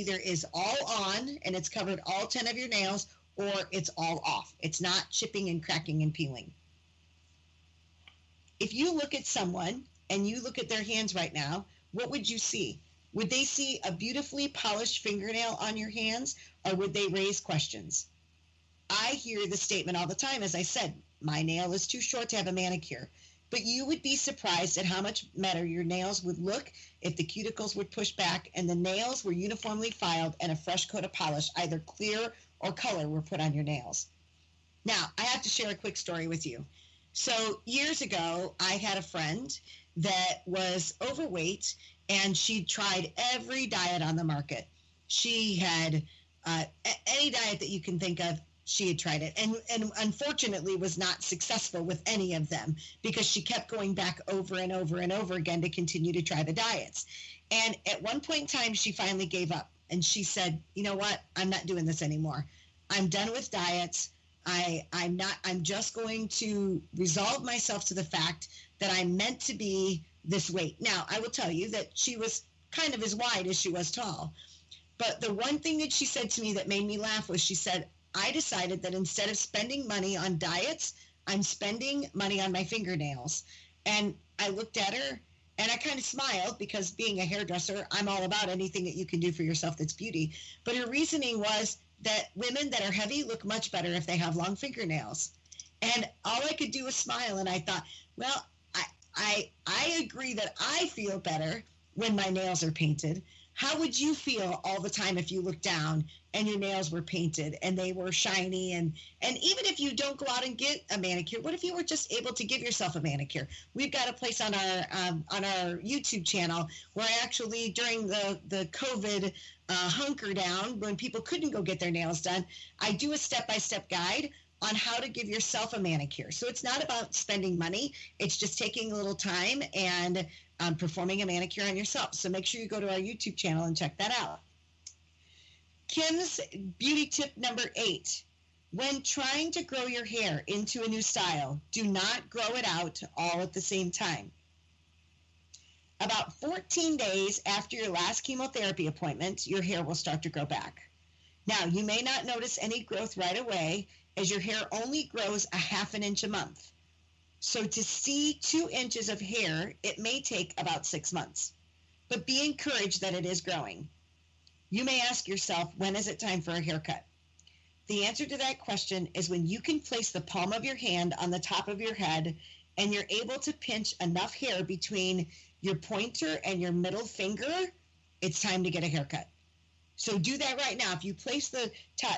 either is all on and it's covered all 10 of your nails, or it's all off. It's not chipping and cracking and peeling. If you look at someone and you look at their hands right now, what would you see? Would they see a beautifully polished fingernail on your hands, or would they raise questions? I hear the statement all the time, as I said, my nail is too short to have a manicure. But you would be surprised at how much better your nails would look if the cuticles would push back and the nails were uniformly filed and a fresh coat of polish, either clear or color, were put on your nails. Now, I have to share a quick story with you. So years ago, I had a friend that was overweight, and she tried every diet on the market. She had any diet that you can think of. She had tried it, and unfortunately was not successful with any of them, because she kept going back over and over and over again to continue to try the diets. And at one point in time, she finally gave up, and she said, you know what, I'm not doing this anymore. I'm done with diets. I'm just going to resolve myself to the fact that I'm meant to be this weight. Now, I will tell you that she was kind of as wide as she was tall. But the one thing that she said to me that made me laugh was, she said, I decided that instead of spending money on diets, I'm spending money on my fingernails. And I looked at her and I kind of smiled, because being a hairdresser, I'm all about anything that you can do for yourself that's beauty. But her reasoning was that women that are heavy look much better if they have long fingernails. And all I could do was smile. And I thought, well, I agree that I feel better when my nails are painted. How would you feel all the time if you looked down and your nails were painted and they were shiny? And even if you don't go out and get a manicure, what if you were just able to give yourself a manicure? We've got a place on our YouTube channel where I actually, during the COVID hunker down, when people couldn't go get their nails done, I do a step-by-step guide on how to give yourself a manicure. So it's not about spending money. It's just taking a little time and performing a manicure on yourself. So make sure you go to our YouTube channel and check that out. Kim's beauty tip number 8. When trying to grow your hair into a new style, do not grow it out all at the same time. About 14 days after your last chemotherapy appointment, your hair will start to grow back. Now, you may not notice any growth right away, as your hair only grows a half an inch a month. So to see 2 inches of hair, it may take about 6 months. But be encouraged that it is growing. You may ask yourself, when is it time for a haircut? The answer to that question is when you can place the palm of your hand on the top of your head and you're able to pinch enough hair between your pointer and your middle finger, it's time to get a haircut. So do that right now. If you place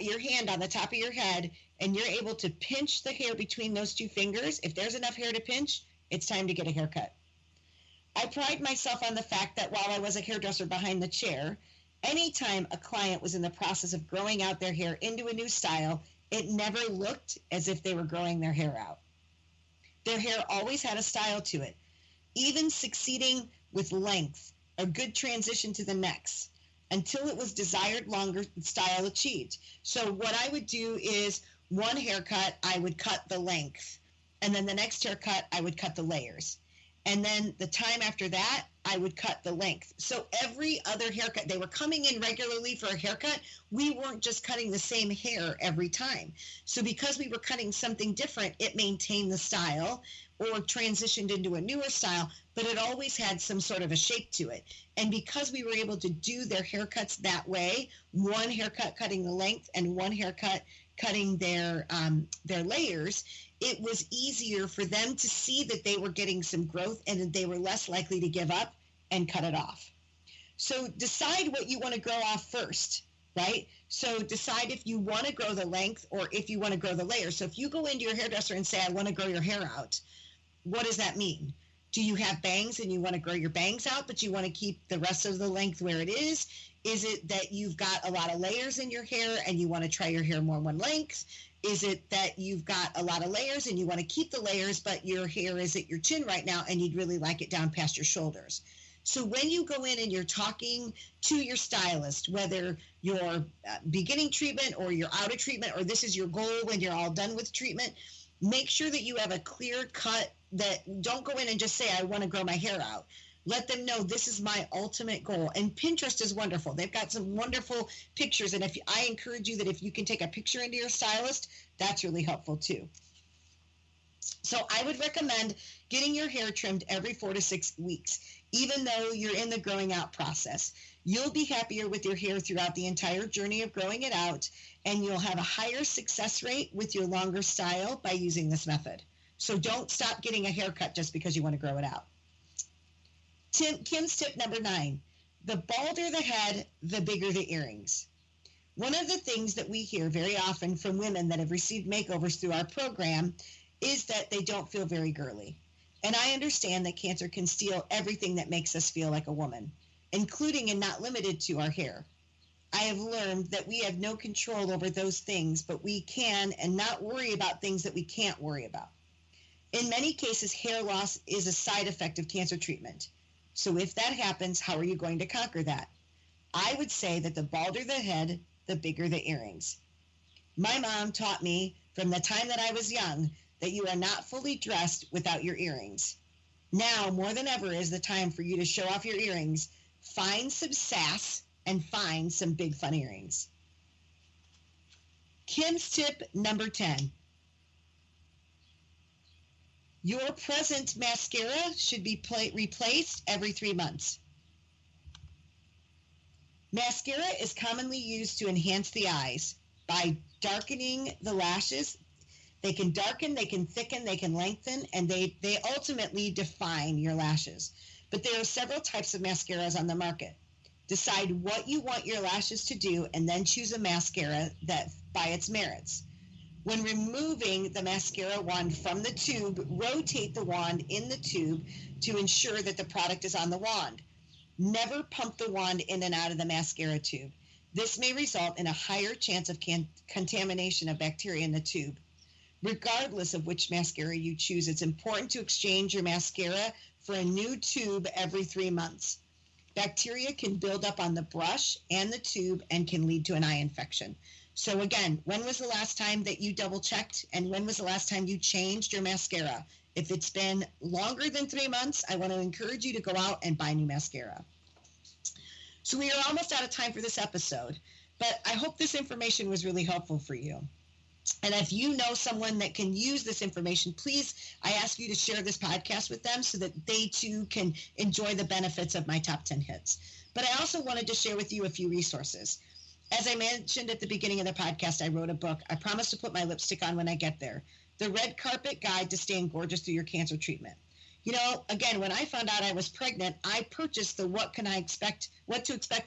your hand on the top of your head and you're able to pinch the hair between those 2 fingers, if there's enough hair to pinch, it's time to get a haircut. I pride myself on the fact that while I was a hairdresser behind the chair, anytime a client was in the process of growing out their hair into a new style, it never looked as if they were growing their hair out. Their hair always had a style to it, even succeeding with length, a good transition to the next, until it was desired longer style achieved. So what I would do is, one haircut, I would cut the length. And then the next haircut, I would cut the layers. And then the time after that, I would cut the length. So every other haircut, they were coming in regularly for a haircut. We weren't just cutting the same hair every time. So because we were cutting something different, it maintained the style or transitioned into a newer style, but it always had some sort of a shape to it. And because we were able to do their haircuts that way, one haircut cutting the length and one haircut cutting their layers, it was easier for them to see that they were getting some growth and that they were less likely to give up and cut it off. So decide what you want to grow off first, right? So decide if you want to grow the length or if you want to grow the layers. So if you go into your hairdresser and say, I want to grow your hair out, what does that mean? Do you have bangs and you want to grow your bangs out, but you want to keep the rest of the length where it is? Is it that you've got a lot of layers in your hair and you want to try your hair more one length? Is it that you've got a lot of layers and you want to keep the layers, but your hair is at your chin right now and you'd really like it down past your shoulders? So when you go in and you're talking to your stylist, whether you're beginning treatment or you're out of treatment, or this is your goal when you're all done with treatment, make sure that you have a clear cut, that don't go in and just say, I want to grow my hair out. Let them know this is my ultimate goal. And Pinterest is wonderful. They've got some wonderful pictures. And I encourage you that if you can take a picture into your stylist, that's really helpful too. So I would recommend getting your hair trimmed every 4 to 6 weeks, even though you're in the growing out process. You'll be happier with your hair throughout the entire journey of growing it out, and you'll have a higher success rate with your longer style by using this method. So don't stop getting a haircut just because you want to grow it out. Kim's tip number 9, the balder the head, the bigger the earrings. One of the things that we hear very often from women that have received makeovers through our program is that they don't feel very girly. And I understand that cancer can steal everything that makes us feel like a woman, including and not limited to our hair. I have learned that we have no control over those things, but we can and not worry about things that we can't worry about. In many cases, hair loss is a side effect of cancer treatment. So if that happens, how are you going to conquer that? I would say that the balder the head, the bigger the earrings. My mom taught me from the time that I was young that you are not fully dressed without your earrings. Now, more than ever, is the time for you to show off your earrings. Find some sass and find some big fun earrings. Kim's tip number 10. Your present mascara should be replaced every 3 months. Mascara is commonly used to enhance the eyes by darkening the lashes. They can darken, they can thicken, they can lengthen, and they ultimately define your lashes. But there are several types of mascaras on the market. Decide what you want your lashes to do and then choose a mascara that by its merits. When removing the mascara wand from the tube, rotate the wand in the tube to ensure that the product is on the wand. Never pump the wand in and out of the mascara tube. This may result in a higher chance of contamination of bacteria in the tube. Regardless of which mascara you choose, it's important to exchange your mascara for a new tube every 3 months. Bacteria can build up on the brush and the tube and can lead to an eye infection. So again, when was the last time that you double checked, and when was the last time you changed your mascara? If it's been longer than 3 months, I want to encourage you to go out and buy new mascara. So we are almost out of time for this episode, but I hope this information was really helpful for you. And if you know someone that can use this information, please, I ask you to share this podcast with them so that they too can enjoy the benefits of my top 10 hits. But I also wanted to share with you a few resources. As I mentioned at the beginning of the podcast, I wrote a book. I promise to put my lipstick on when I get there. The Red Carpet Guide to Staying Gorgeous Through Your Cancer Treatment. You know, again, when I found out I was pregnant, I purchased the what to expect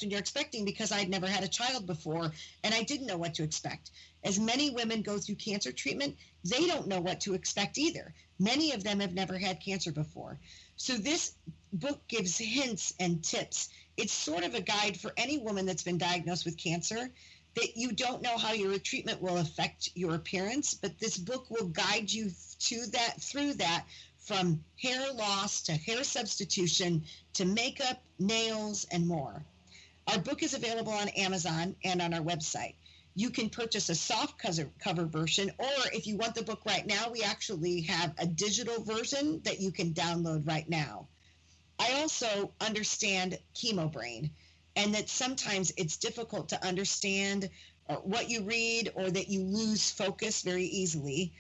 when you're expecting because I'd never had a child before, and I didn't know what to expect. As many women go through cancer treatment, they don't know what to expect either. Many of them have never had cancer before. So this book gives hints and tips. It's sort of a guide for any woman that's been diagnosed with cancer, that you don't know how your treatment will affect your appearance, but this book will guide you through that, from hair loss to hair substitution to makeup, nails, and more. Our book is available on Amazon and on our website. You can purchase a soft cover version, or if you want the book right now, we actually have a digital version that you can download right now. I also understand chemo brain, and that sometimes it's difficult to understand what you read, or that you lose focus very easily.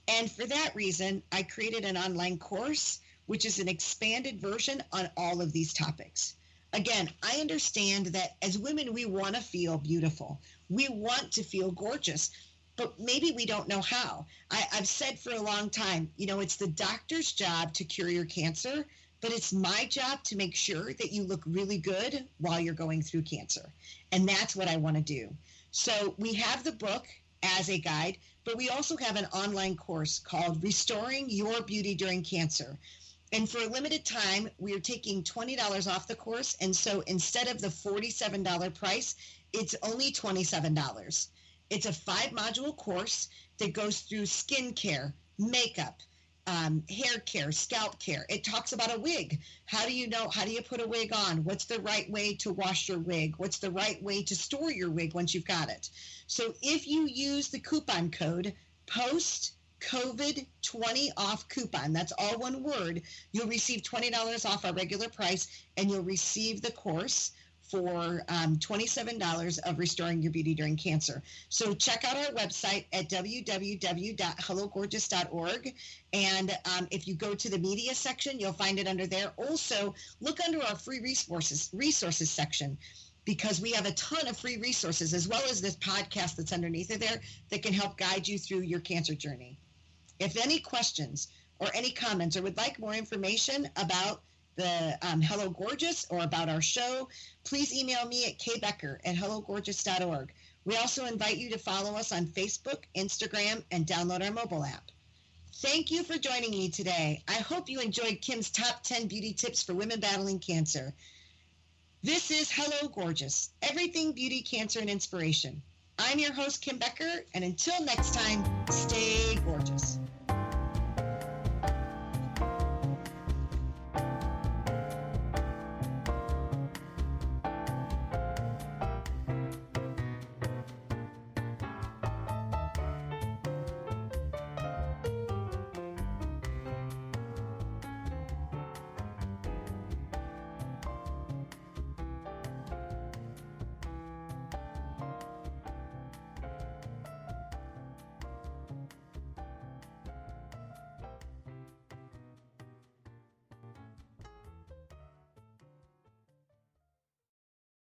And for that reason, I created an online course, which is an expanded version on all of these topics. Again, I understand that as women, we want to feel beautiful. We want to feel gorgeous, but maybe we don't know how. I've said for a long time, it's the doctor's job to cure your cancer, but it's my job to make sure that you look really good while you're going through cancer. And that's what I want to do. So we have the book as a guide, but we also have an online course called Restoring Your Beauty During Cancer. And for a limited time, we're taking $20 off the course. And so instead of the $47 price, it's only $27. It's a 5-module course that goes through skincare, makeup, hair care, scalp care. It talks about a wig. How do you put a wig on? What's the right way to wash your wig? What's the right way to store your wig once you've got it? So if you use the coupon code COVID20 off coupon. That's all one word. You'll receive $20 off our regular price, and you'll receive the course for $27 of Restoring Your Beauty During Cancer. So check out our website at www.hellogorgeous.org. And if you go to the media section, you'll find it under there. Also, look under our free resources section, because we have a ton of free resources, as well as this podcast that's underneath it there, that can help guide you through your cancer journey. If any questions or any comments, or would like more information about the Hello Gorgeous or about our show, please email me at kbecker@hellogorgeous.org. We also invite you to follow us on Facebook, Instagram, and download our mobile app. Thank you for joining me today. I hope you enjoyed Kim's top 10 beauty tips for women battling cancer. This is Hello Gorgeous, everything beauty, cancer, and inspiration. I'm your host, Kim Becker, and until next time, stay gorgeous.